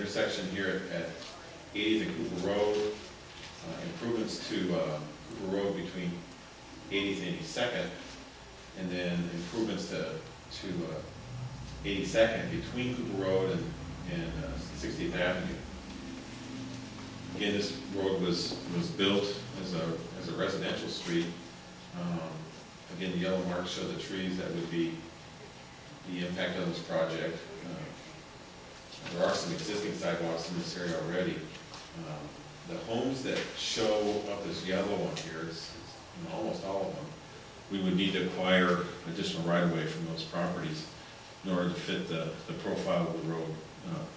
intersection here at 80th and Cooper Road, improvements to Cooper Road between 80th and 82nd, and then improvements to 82nd between Cooper Road and 60th Avenue. Again, this road was built as a residential street. Again, the yellow marks show the trees that would be the impact of this project. There are some existing sidewalks in this area already. The homes that show up as yellow on here, it's almost all of them, we would need to acquire additional right-of-way from those properties in order to fit the profile of the road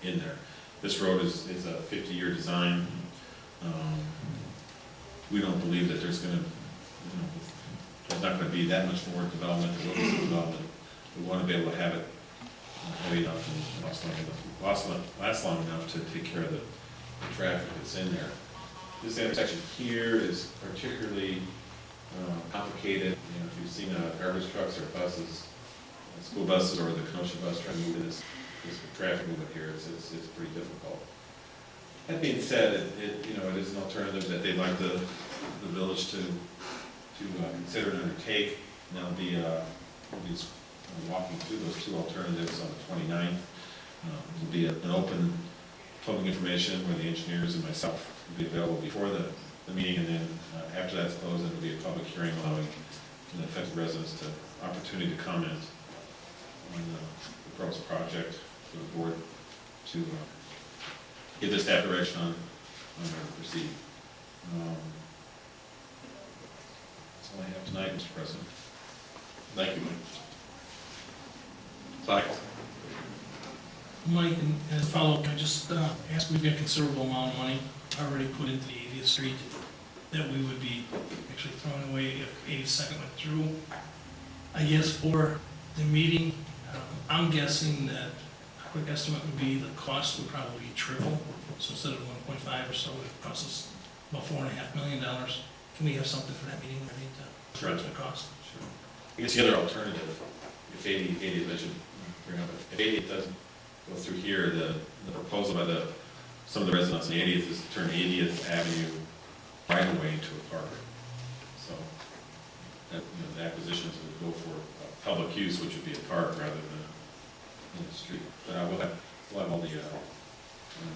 in there. This road is a 50-year design. We don't believe that there's going to, there's not going to be that much more development. There will be some development. We want to be able to have it heavy enough and last long enough to take care of the traffic that's in there. This intersection here is particularly complicated. If you've seen garbage trucks or buses, school buses or the Kenosha bus trying to move this traffic movement here, it's pretty difficult. That being said, it is an alternative that they'd like the village to consider and undertake. And I'll be walking through those two alternatives on the 29th. It'll be an open public information where the engineers and myself will be available before the meeting, and then after that's closed, it'll be a public hearing allowing the affected residents the opportunity to comment on the proposed project for the board to give the staff direction on how to proceed. That's all I have tonight, Mr. President. Thank you, Mike. Michael. Mike, and as a follow-up, I just asked, we've got a considerable amount of money already put into the 80th Street that we would be actually throwing away if 82nd went through. I guess for the meeting, I'm guessing that a quick estimate would be the cost would probably be triple. So instead of 1.5 or so, it would cost us about $4.5 million. Can we have something for that meeting ready to Sure. the cost? Sure. I guess the other alternative, if 80th, I should bring up, if 80th doesn't go through here, the proposal by some of the residents on the 80th is to turn 80th Avenue right away into a park. So that, the acquisitions would go for public use, which would be a park rather than a street. But we'll have all the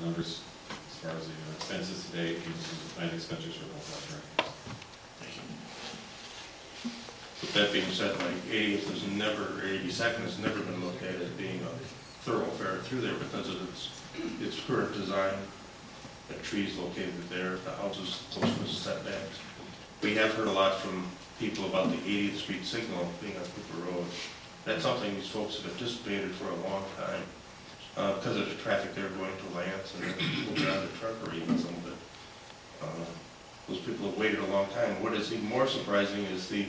numbers as far as the expenses today, and the planned expenditures for both alternatives. Thank you. With that being said, like 82nd has never been looked at as being a thoroughfare through there because of its current design, the trees located there, the houses close to the setbacks. We have heard a lot from people about the 80th Street signal being on Cooper Road. That's something these folks have anticipated for a long time because of the traffic there going to Lance and then moving on to Trucker even some of it. Those people have waited a long time. What is even more surprising is the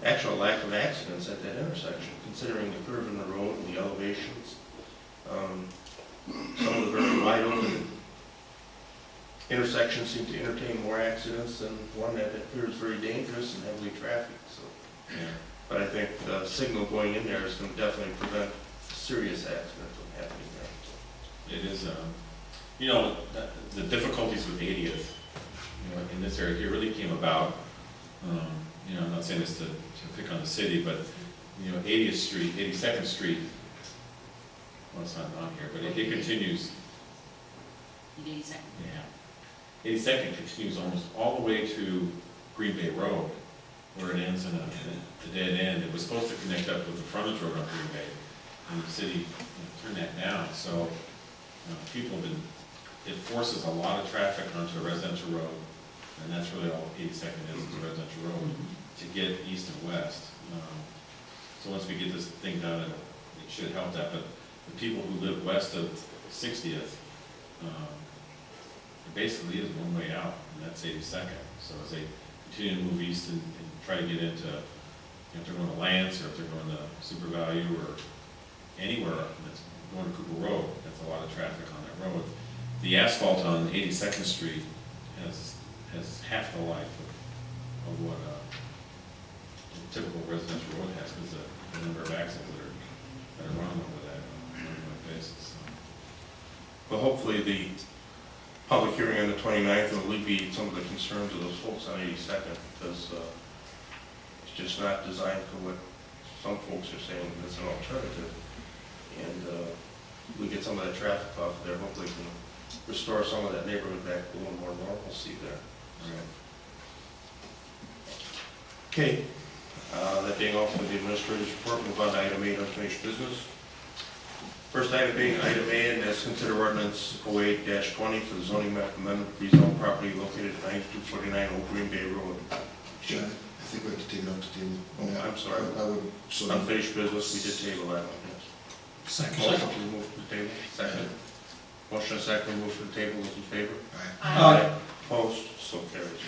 actual lack of accidents at that intersection, considering the curve in the road and the elevations. Some of the very wide open intersections seem to entertain more accidents than one that appears very dangerous and heavily trafficked. So, Yeah. but I think the signal going in there is going to definitely prevent serious accidents from happening there. It is, the difficulties with 80th, in this area here really came about, I'm not saying this to pick on the city, but, 80th Street, 82nd Street, well, it's not on here, but it continues. 82nd. Yeah. 82nd continues almost all the way to Green Bay Road, where it ends in a dead end. It was supposed to connect up with the frontage road on Green Bay, and the city turned that down. So people have been, it forces a lot of traffic onto a residential road, and that's really all 82nd is a residential road, to get east and west. So once we get this thing done, it should help that. But the people who live west of 60th, it basically is one way out, and that's 82nd. So as they continue to move east and try to get into, if they're going to Lance or if they're going to Super Value or anywhere that's going to Cooper Road, that's a lot of traffic on that road. The asphalt on 82nd Street has half the life of what a typical residential road has, because the number of accidents that are running over that on a regular basis. So But hopefully the public hearing on the 29th will alleviate some of the concerns of those folks on 82nd, because it's just not designed for what some folks are saying is an alternative. And we get some of that traffic off there, hopefully can restore some of that neighborhood back to a little more normalcy there. Okay, that being all for the administrator's report, move on to item 8, unfinished business. First item being item A, and that's consider ordinance 08-20 for the zoning map amendment rezone property located at 9249 Old Green Bay Road. Yeah, I think we have to take it up to table. Oh, I'm sorry. I would, so. Unfinished business, we did table that one, yes. Second. Motion to move to the table, second. Motion and second, move to the table, those in favor? Aye. Opposed, so carries.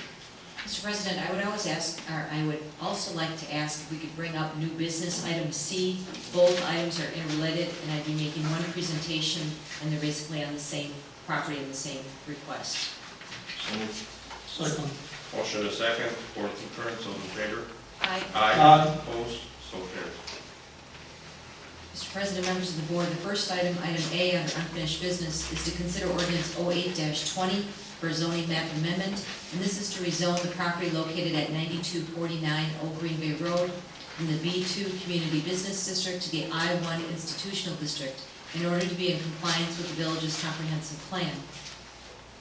Mr. President, I would always ask, or I would also like to ask if we could bring up new business, item C. Both items are interrelated, and I'd be making one presentation, and they're basically on the same property and the same request. So moved. Second. Motion and second, board concurrence, those in favor? Aye. Aye. Opposed, so carries. Mr. President, members of the board, the first item, item A under unfinished business, is to consider ordinance 08-20 for a zoning map amendment, and this is to rezone the property located at 9249 Old Green Bay Road from the B2 Community Business District to the I1 Institutional District in order to be in compliance with the village's comprehensive plan.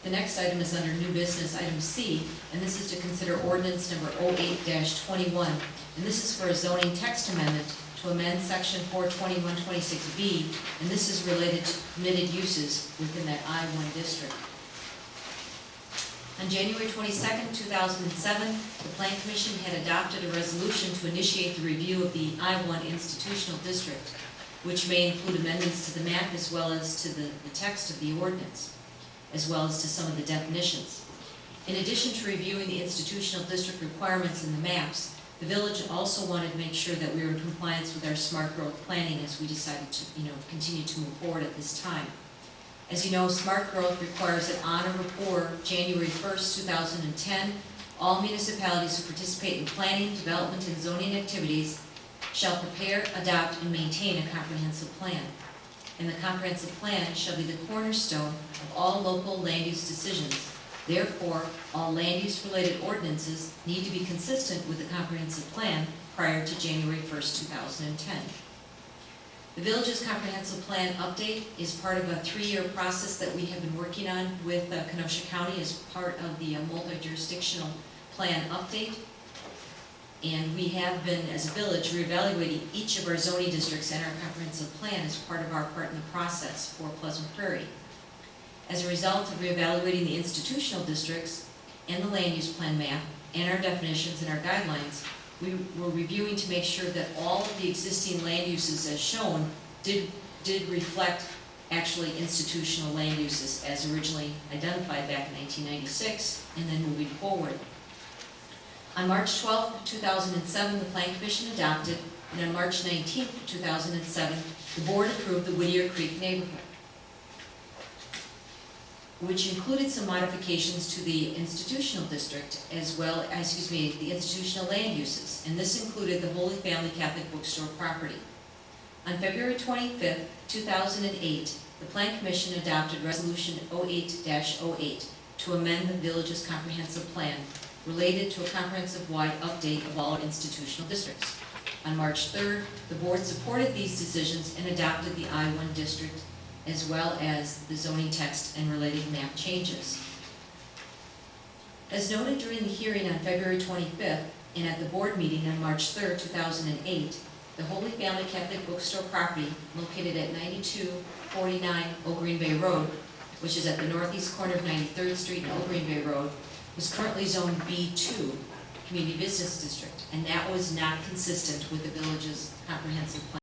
The next item is under new business, item C, and this is to consider ordinance number 08-21, and this is for a zoning text amendment to amend section 42126B, and this is related to permitted uses within that I1 district. On January 22nd, 2007, the Plan Commission had adopted a resolution to initiate the review of the I1 institutional district, which may include amendments to the map as well as to the text of the ordinance, as well as to some of the definitions. In addition to reviewing the institutional district requirements in the maps, the village also wanted to make sure that we were in compliance with our smart growth planning as we decided to, continue to move forward at this time. As you know, smart growth requires that on or before January 1st, 2010, all municipalities who participate in planning, development, and zoning activities shall prepare, adopt, and maintain a comprehensive plan. And the comprehensive plan shall be the cornerstone of all local land use decisions. Therefore, all land use related ordinances need to be consistent with the comprehensive plan prior to January 1st, 2010. The village's comprehensive plan update is part of a 3-year process that we have been working on with Kenosha County as part of the multi-jurisdictional plan update. And we have been, as a village, reevaluating each of our zoning districts and our comprehensive plan as part of our part in the process for Pleasant Prairie. As a result of reevaluating the institutional districts and the land use plan map and our definitions and our guidelines, we were reviewing to make sure that all of the existing land uses as shown did reflect actually institutional land uses as originally identified back in 1996 and then moving forward. On March 12, 2007, the Plan Commission adopted, and on March 19, 2007, the board approved the Whittier Creek neighborhood, which included some modifications to the institutional district as well, the institutional land uses, and this included the Holy Family Catholic Bookstore property. On February 25, 2008, the Plan Commission adopted Resolution 08-08 to amend the village's comprehensive plan related to a comprehensive-wide update of all institutional districts. On March 3rd, the board supported these decisions and adopted the I-1 district as well as the zoning text and related map changes. As noted during the hearing on February 25th and at the board meeting on March 3rd, 2008, the Holy Family Catholic Bookstore property located at 9249 Old Green Bay Road, which is at the northeast corner of 93rd Street and Old Green Bay Road, was currently zoned B2, Community Business District, and that was not consistent with the village's comprehensive plan.